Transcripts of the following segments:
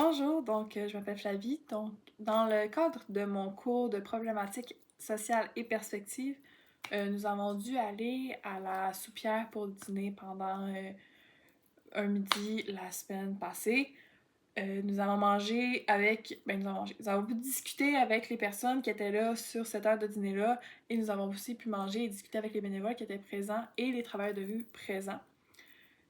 Bonjour, je m'appelle Flavie. Donc, dans le cadre de mon cours de problématiques sociales et perspectives, nous avons dû aller à la soupière pour dîner pendant un midi la semaine passée. Nous avons mangé avec, nous avons pu discuter avec les personnes qui étaient là sur cette heure de dîner-là et nous avons aussi pu manger et discuter avec les bénévoles qui étaient présents et les travailleurs de rue présents.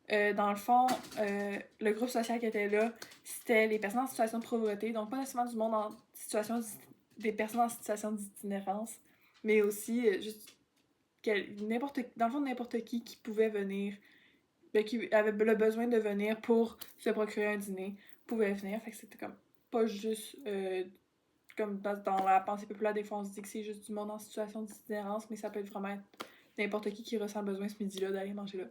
Dans le fond, le groupe social qui était là, c'était les personnes en situation de pauvreté, donc pas nécessairement du monde en situation des personnes en situation d'itinérance, mais aussi juste dans le fond n'importe qui pouvait venir, qui avait le besoin de venir pour se procurer un dîner, pouvait venir. Fait que c'était comme pas juste comme dans la pensée populaire, des fois on se dit que c'est juste du monde en situation d'itinérance, mais ça peut être vraiment être n'importe qui ressent le besoin ce midi-là d'aller manger là.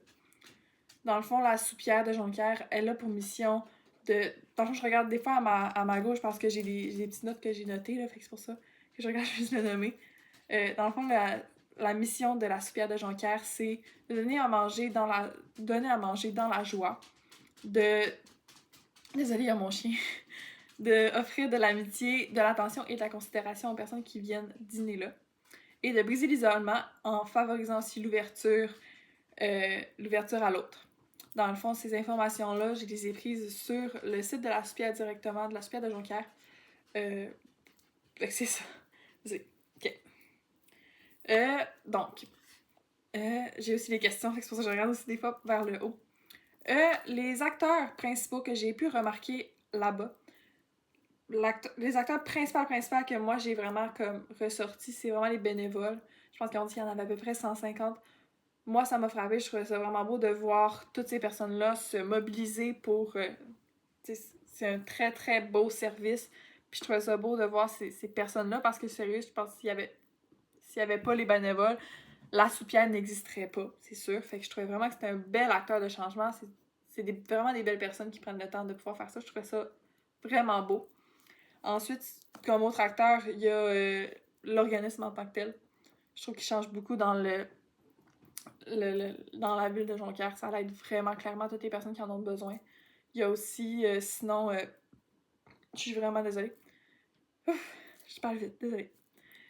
Dans le fond, la soupière de Jonquière, elle a pour mission de... Dans le fond, je regarde des fois à ma gauche parce que j'ai des petites notes que j'ai notées, là, fait que c'est pour ça que je regarde juste le nommer. Dans le fond, la mission de la soupière de Jonquière, c'est de donner à manger dans la joie, de... Désolée, il y a mon chien. De offrir de l'amitié, de l'attention et de la considération aux personnes qui viennent dîner là. Et de briser l'isolement en favorisant aussi l'ouverture à l'autre. Dans le fond, ces informations-là, je les ai prises sur le site de la SPIA directement, de la SPIA de Jonquière. Fait que c'est ça. OK. Donc, j'ai aussi les questions, fait que c'est pour ça que je regarde aussi des fois vers le haut. Les acteurs principaux que j'ai pu remarquer là-bas, les acteurs principaux que moi j'ai vraiment comme ressorti, c'est vraiment les bénévoles. Je pense qu'on dit qu'il y en avait à peu près 150. Moi, ça m'a frappé. Je trouvais ça vraiment beau de voir toutes ces personnes-là se mobiliser pour... c'est un très, très beau service. Puis je trouvais ça beau de voir ces personnes-là parce que, sérieux, je pense que s'il y avait pas les bénévoles, la soupière n'existerait pas, c'est sûr. Fait que je trouvais vraiment que c'était un bel acteur de changement. Vraiment des belles personnes qui prennent le temps de pouvoir faire ça. Je trouvais ça vraiment beau. Ensuite, comme autre acteur, il y a l'organisme en tant que tel. Je trouve qu'il change beaucoup dans dans la ville de Jonquière. Ça aide vraiment clairement toutes les personnes qui en ont besoin. Il y a aussi, je suis vraiment désolée. Ouf, je parle vite, désolée.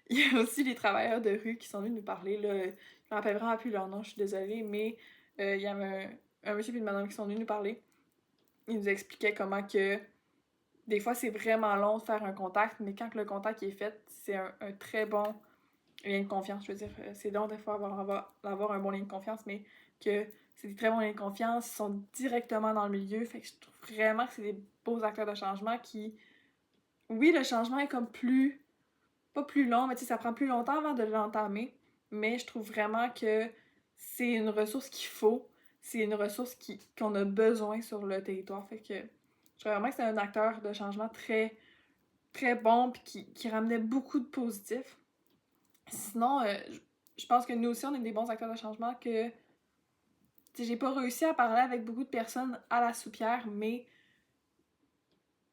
Il y a aussi les travailleurs de rue qui sont venus nous parler. Là. Je me rappelle vraiment plus leur nom, je suis désolée, mais il y avait un monsieur et une madame qui sont venus nous parler. Ils nous expliquaient comment que des fois c'est vraiment long de faire un contact, mais quand le contact est fait, c'est un très bon lien de confiance. Je veux dire, c'est long des fois d'avoir un bon lien de confiance, mais que c'est des très bons liens de confiance, ils sont directement dans le milieu. Fait que je trouve vraiment que c'est des beaux acteurs de changement qui. Oui, le changement est comme plus. Pas plus long, mais tu sais, ça prend plus longtemps avant de l'entamer. Mais je trouve vraiment que c'est une ressource qu'il faut. C'est une ressource qu'on a besoin sur le territoire. Fait que je trouve vraiment que c'est un acteur de changement très, très bon puis qui ramenait beaucoup de positifs. Sinon, je pense que nous aussi, on est des bons acteurs de changement que j'ai pas réussi à parler avec beaucoup de personnes à la soupière, mais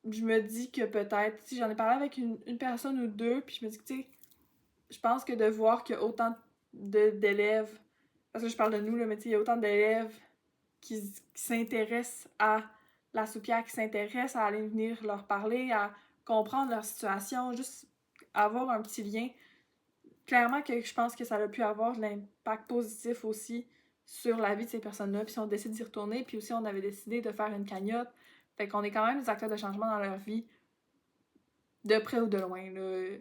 je me dis que peut-être, si j'en ai parlé avec une personne ou deux, puis je me dis que, tu sais, je pense que de voir qu'il y a autant d'élèves, parce que je parle de nous, là, mais tu sais, il y a autant d'élèves qui s'intéressent à la soupière, qui s'intéressent à aller venir leur parler, à comprendre leur situation, juste avoir un petit lien. Clairement que je pense que ça a pu avoir de l'impact positif aussi sur la vie de ces personnes-là. Puis si on décide d'y retourner, puis aussi on avait décidé de faire une cagnotte. Fait qu'on est quand même des acteurs de changement dans leur vie, de près ou de loin. Là.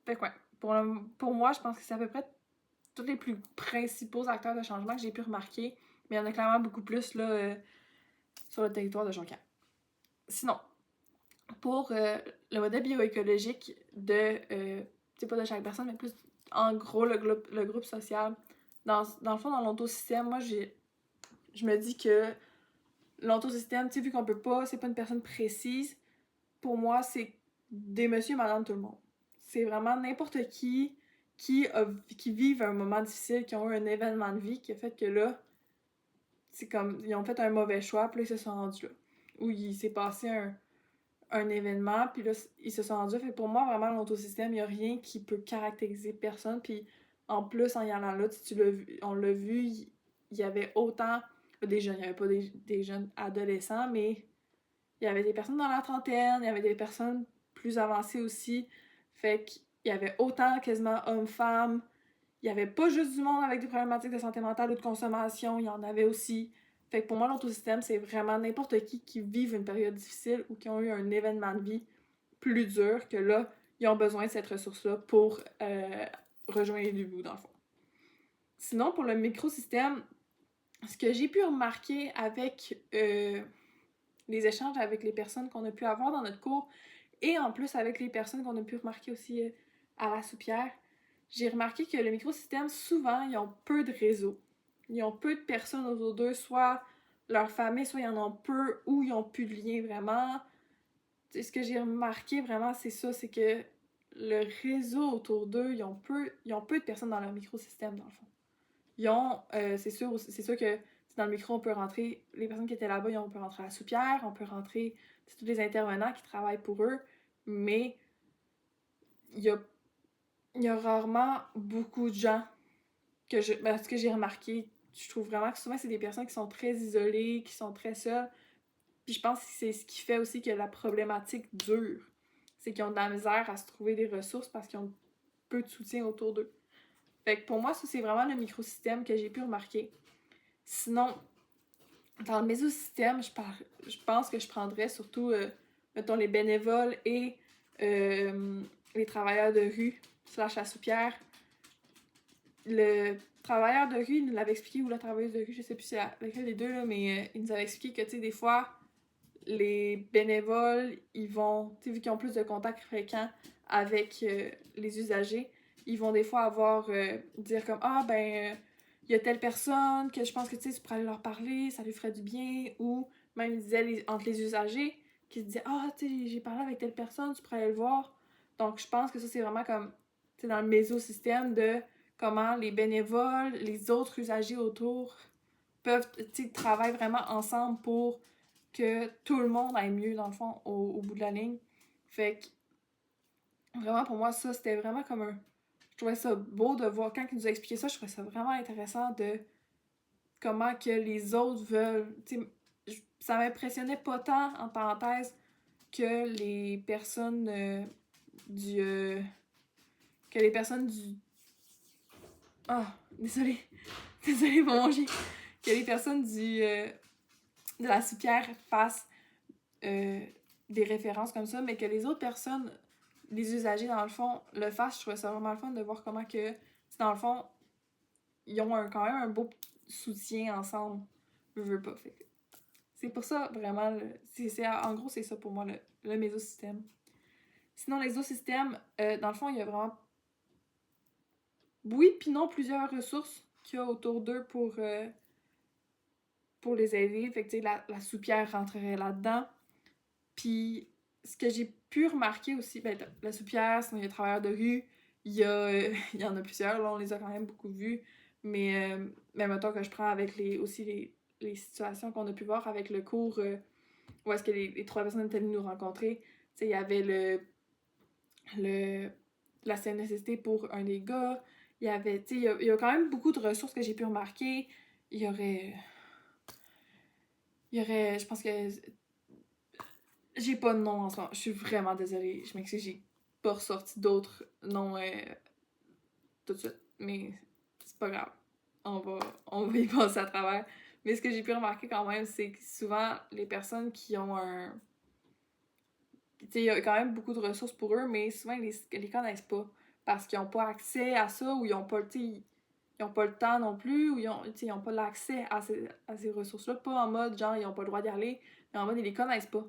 Fait que ouais, pour moi, je pense que c'est à peu près tous les plus principaux acteurs de changement que j'ai pu remarquer. Mais il y en a clairement beaucoup plus là, sur le territoire de Jonquière. Sinon, pour le modèle bioécologique c'est pas de chaque personne, mais plus en gros le groupe social. Dans le fond, dans l'ontosystème, moi, je me dis que l'ontosystème, tu sais, vu qu'on peut pas, c'est pas une personne précise, pour moi, c'est des monsieur et madame tout le monde. C'est vraiment n'importe qui vivent un moment difficile, qui ont eu un événement de vie qui a fait que là, c'est comme, ils ont fait un mauvais choix, puis là, ils se sont rendus là. Ou il s'est passé un événement, puis là, ils se sont rendus. Fait pour moi, vraiment, l'autosystème, il n'y a rien qui peut caractériser personne. Puis en plus, en y allant là, on l'a vu, il y avait autant des jeunes, il n'y avait pas des jeunes adolescents, mais il y avait des personnes dans la trentaine, il y avait des personnes plus avancées aussi. Fait qu'il y avait autant quasiment hommes-femmes. Il y avait pas juste du monde avec des problématiques de santé mentale ou de consommation, il y en avait aussi. Fait que pour moi, l'autosystème, c'est vraiment n'importe qui vive une période difficile ou qui ont eu un événement de vie plus dur que là, ils ont besoin de cette ressource-là pour rejoindre du bout, dans le fond. Sinon, pour le microsystème, ce que j'ai pu remarquer avec les échanges avec les personnes qu'on a pu avoir dans notre cours et en plus avec les personnes qu'on a pu remarquer aussi à la soupière, j'ai remarqué que le microsystème, souvent, ils ont peu de réseaux. Ils ont peu de personnes autour d'eux, soit leur famille, soit ils en ont peu ou ils ont plus de lien vraiment. T'sais, ce que j'ai remarqué vraiment, c'est ça, c'est que le réseau autour d'eux, ils ont peu de personnes dans leur microsystème, dans le fond. Ils ont, c'est sûr que dans le micro, on peut rentrer, les personnes qui étaient là-bas, on peut rentrer à la soupière, on peut rentrer tous les intervenants qui travaillent pour eux, mais il y a, il y a rarement beaucoup de gens ce que j'ai remarqué, je trouve vraiment que souvent c'est des personnes qui sont très isolées, qui sont très seules, puis je pense que c'est ce qui fait aussi que la problématique dure, c'est qu'ils ont de la misère à se trouver des ressources parce qu'ils ont peu de soutien autour d'eux. Fait que pour moi, ça c'est vraiment le microsystème que j'ai pu remarquer. Sinon, dans le mésosystème, je pense que je prendrais surtout, mettons, les bénévoles et les travailleurs de rue, slash la soupière. Le travailleur de rue, il nous l'avait expliqué, ou la travailleuse de rue, je sais plus c'est laquelle des deux, là, mais il nous avait expliqué que, tu sais, des fois, les bénévoles, ils vont, tu sais, vu qu'ils ont plus de contacts fréquents avec les usagers, ils vont des fois dire comme, ah, ben, il y a telle personne que je pense que, tu sais, tu pourrais aller leur parler, ça lui ferait du bien, ou même, il disait entre les usagers, qui se disaient, ah, tu sais, j'ai parlé avec telle personne, tu pourrais aller le voir. Donc, je pense que ça, c'est vraiment comme, tu sais, dans le mésosystème de comment les bénévoles, les autres usagers autour peuvent, tu sais, travailler vraiment ensemble pour que tout le monde aille mieux, dans le fond, au bout de la ligne. Fait que, vraiment, pour moi, ça, c'était vraiment comme un... Je trouvais ça beau de voir, quand il nous a expliqué ça, je trouvais ça vraiment intéressant de comment que les autres veulent... Tu sais, ça m'impressionnait pas tant, en parenthèse, que les personnes du... que les personnes du... Ah, désolée. Désolée pour mon chien. Que les personnes de la soupière fassent euh, des références comme ça, mais que les autres personnes, les usagers, dans le fond, le fassent. Je trouvais ça vraiment le fun de voir comment que, dans le fond, ils ont quand même un beau soutien ensemble. Je veux pas. Fait que c'est pour ça, vraiment, en gros, c'est ça pour moi, le mésosystème. Sinon, l'exosystème, dans le fond, il y a vraiment, oui puis non, plusieurs ressources qu'il y a autour d'eux pour les aider. Fait que, tu sais, la soupière rentrerait là-dedans. Puis, ce que j'ai pu remarquer aussi, ben, la soupière, sinon il y a travailleurs de rue, il y en a plusieurs, là, on les a quand même beaucoup vus, mais mettons que je prends avec les situations qu'on a pu voir avec le cours où est-ce que les trois personnes étaient venues nous rencontrer, tu sais, il y avait le la CNSST pour un des gars, il y avait, tu sais, il y a quand même beaucoup de ressources que j'ai pu remarquer, il y aurait, je pense que j'ai pas de nom en ce moment. Je suis vraiment désolée. Je m'excuse, j'ai pas ressorti d'autres noms tout de suite. Mais c'est pas grave. On va y passer à travers. Mais ce que j'ai pu remarquer quand même, c'est que souvent, les personnes qui ont un... Tu sais, il y a quand même beaucoup de ressources pour eux, mais souvent, ils les connaissent pas. Parce qu'ils ont pas accès à ça, ou ils ont pas, ils ont pas le temps non plus, ou ils ont pas l'accès à ces ressources-là. Pas en mode, genre, ils ont pas le droit d'y aller, mais en mode, ils les connaissent pas.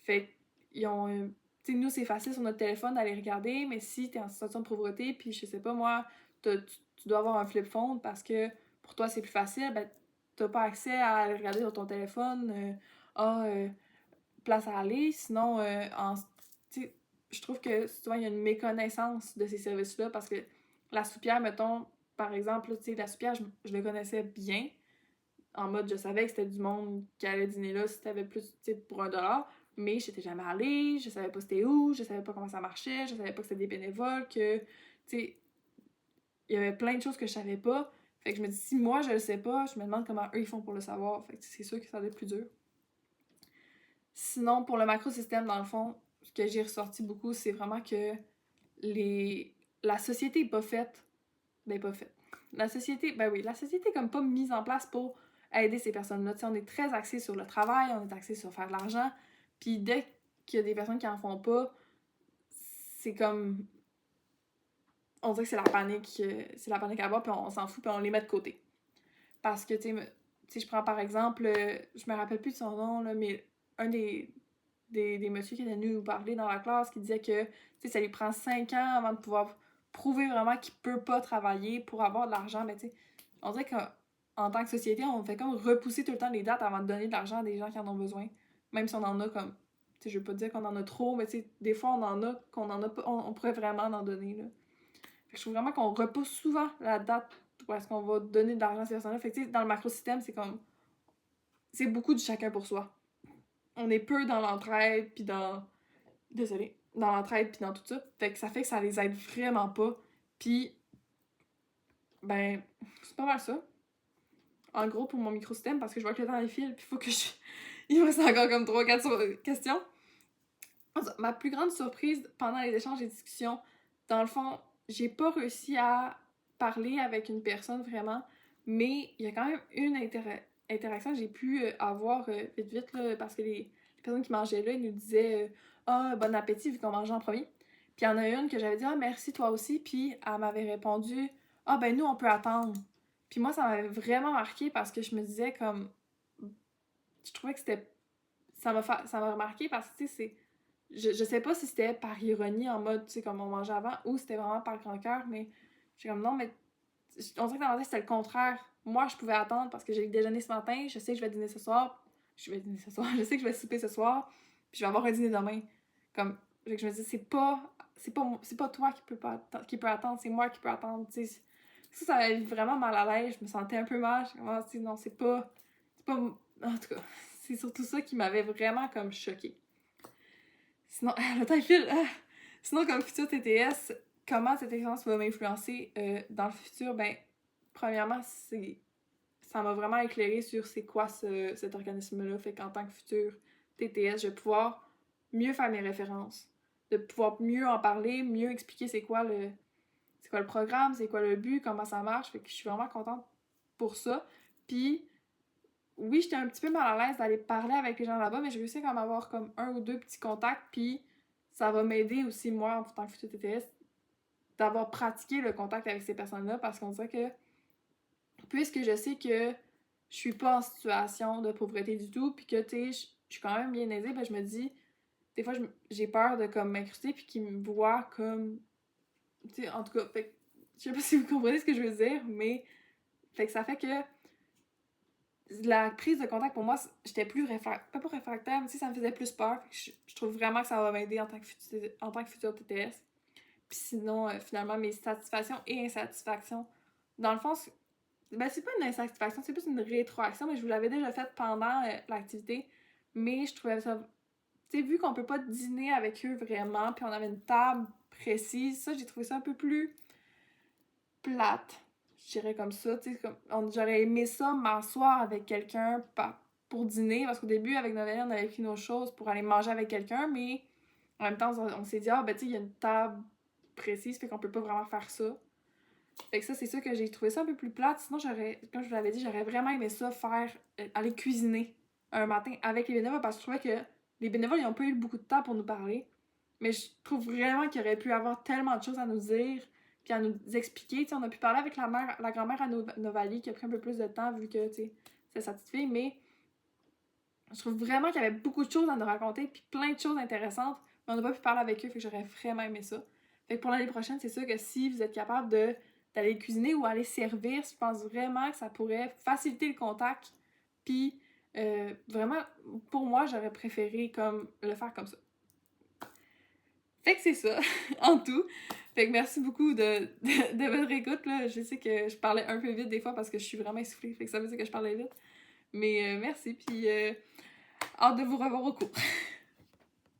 Fait qu'ils ont. Tu sais, nous, c'est facile sur notre téléphone d'aller regarder, mais si t'es en situation de pauvreté, puis je sais pas moi, tu dois avoir un flip phone parce que pour toi c'est plus facile, ben t'as pas accès à aller regarder sur ton téléphone, place à aller. Sinon, tu sais, je trouve que souvent il y a une méconnaissance de ces services-là parce que la soupière, mettons, par exemple, tu sais, la soupière, je le connaissais bien. En mode, je savais que c'était du monde qui allait dîner là si t'avais plus, tu sais, pour $1, mais j'étais jamais allée, je savais pas c'était où, je savais pas comment ça marchait, je savais pas que c'était des bénévoles, que, tu sais, il y avait plein de choses que je savais pas. Fait que je me dis, si moi je le sais pas, je me demande comment eux ils font pour le savoir. Fait que c'est sûr que ça va être plus dur. Sinon, pour le macrosystème, dans le fond, ce que j'ai ressorti beaucoup, c'est vraiment que la société est pas faite. Ben, pas faite. La société, ben oui, la société est comme pas mise en place pour aider ces personnes-là. T'sais, on est très axé sur le travail, on est axé sur faire de l'argent. Puis dès qu'il y a des personnes qui en font pas, c'est comme. On dirait que c'est la panique à bord, puis on s'en fout, puis on les met de côté. Parce que, tu sais, je prends par exemple, je me rappelle plus de son nom, là, mais un des messieurs qui était venu nous parler dans la classe qui disait que, tu sais, ça lui prend 5 ans avant de pouvoir prouver vraiment qu'il peut pas travailler pour avoir de l'argent. Mais, tu sais, on dirait qu'en tant que société, on fait comme repousser tout le temps les dates avant de donner de l'argent à des gens qui en ont besoin. Même si on en a comme, tu sais, je veux pas dire qu'on en a trop, mais, tu sais, des fois, on en a qu'on en a pas, on pourrait vraiment en donner, là. Fait que je trouve vraiment qu'on repousse souvent la date où est-ce qu'on va donner de l'argent à ces personnes-là. Fait que, tu sais, dans le macrosystème, c'est comme. C'est beaucoup du chacun pour soi. On est peu dans l'entraide, puis dans. Désolée. Dans l'entraide, puis dans tout ça. Fait que ça les aide vraiment pas. Puis. Ben. C'est pas mal ça. En gros, pour mon microsystème, parce que je vois que le temps est fil, puis faut que je. Il me reste encore comme 3-4 questions. Ma plus grande surprise pendant les échanges et discussions, dans le fond, j'ai pas réussi à parler avec une personne vraiment, mais il y a quand même une interaction que j'ai pu avoir vite vite, là, parce que les personnes qui mangeaient là, ils nous disaient ah, bon appétit vu qu'on mangeait en premier. Puis il y en a une que j'avais dit ah, merci toi aussi, puis elle m'avait répondu ah, ben nous on peut attendre. Puis moi, ça m'avait vraiment marqué parce que je me disais comme. Je trouvais que c'était. Ça m'a remarqué parce que, tu sais, c'est je sais pas si c'était par ironie en mode, tu sais, comme on mangeait avant, ou c'était vraiment par grand cœur, mais j'ai comme non, mais on dirait que dans ma tête c'était le contraire. Moi, je pouvais attendre parce que j'ai déjeuné ce matin, je sais que je vais dîner ce soir, je sais que je vais souper ce soir, puis je vais avoir un dîner demain. Comme, je me dis, c'est pas toi qui peut attendre, c'est moi qui peux attendre, tu sais. Ça avait vraiment mal à l'aise, je me sentais un peu mal, je me suis dit, non, c'est pas, en tout cas, c'est surtout ça qui m'avait vraiment comme choquée. Sinon, le temps file. Sinon, comme futur TTS, comment cette expérience va m'influencer dans le futur? Ben, premièrement, ça m'a vraiment éclairé sur c'est quoi cet organisme-là. Fait qu'en tant que futur TTS, je vais pouvoir mieux faire mes références, de pouvoir mieux en parler, mieux expliquer c'est quoi le programme, c'est quoi le but, comment ça marche. Fait que je suis vraiment contente pour ça. Puis, oui, j'étais un petit peu mal à l'aise d'aller parler avec les gens là-bas, mais j'ai réussi à avoir comme 1 ou 2 petits contacts, puis ça va m'aider aussi, moi, en tant que futur TTS, d'avoir pratiqué le contact avec ces personnes-là, parce qu'on dirait que, puisque je sais que je suis pas en situation de pauvreté du tout, puis que, tu sais, je suis quand même bien aisée, ben je me dis, des fois, j'ai peur de, comme, m'incruster, puis qu'ils me voient comme, tu sais, en tout cas, fait que, je sais pas si vous comprenez ce que je veux dire, mais, fait que ça fait que la prise de contact, pour moi, j'étais plus pas réfractaire, mais ça me faisait plus peur. Je trouve vraiment que ça va m'aider en tant que futur TTS. Puis sinon, finalement, mes satisfactions et insatisfactions, dans le fond, c'est pas une insatisfaction, c'est plus une rétroaction, mais je vous l'avais déjà fait pendant l'activité. Mais je trouvais ça. Tu sais, vu qu'on peut pas dîner avec eux vraiment, puis on avait une table précise, ça, j'ai trouvé ça un peu plus plate, je dirais comme ça. J'aurais aimé ça m'asseoir avec quelqu'un pour dîner, parce qu'au début, avec Novelia, on avait pris nos choses pour aller manger avec quelqu'un, mais en même temps, on s'est dit, ah, ben, tu sais, il y a une table précise, fait qu'on peut pas vraiment faire ça. Fait que ça, c'est sûr que j'ai trouvé ça un peu plus plate. Sinon, comme je vous l'avais dit, j'aurais vraiment aimé ça aller cuisiner un matin avec les bénévoles, parce que je trouvais que les bénévoles, ils ont pas eu beaucoup de temps pour nous parler. Mais je trouve vraiment qu'il aurait pu avoir tellement de choses à nous dire, puis à nous expliquer. T'sais, on a pu parler avec la grand-mère à Novali, qui a pris un peu plus de temps, vu que, c'est sa petite fille, mais je trouve vraiment qu'il y avait beaucoup de choses à nous raconter, puis plein de choses intéressantes, mais on n'a pas pu parler avec eux, fait que j'aurais vraiment aimé ça. Fait que pour l'année prochaine, c'est sûr que si vous êtes capable d'aller cuisiner ou aller servir, je pense vraiment que ça pourrait faciliter le contact, puis vraiment, pour moi, j'aurais préféré comme le faire comme ça. Fait que c'est ça, en tout. Fait que merci beaucoup de votre écoute, là. Je sais que je parlais un peu vite des fois parce que je suis vraiment essoufflée, fait que ça veut dire que je parlais vite. Mais merci, puis hâte de vous revoir au cours.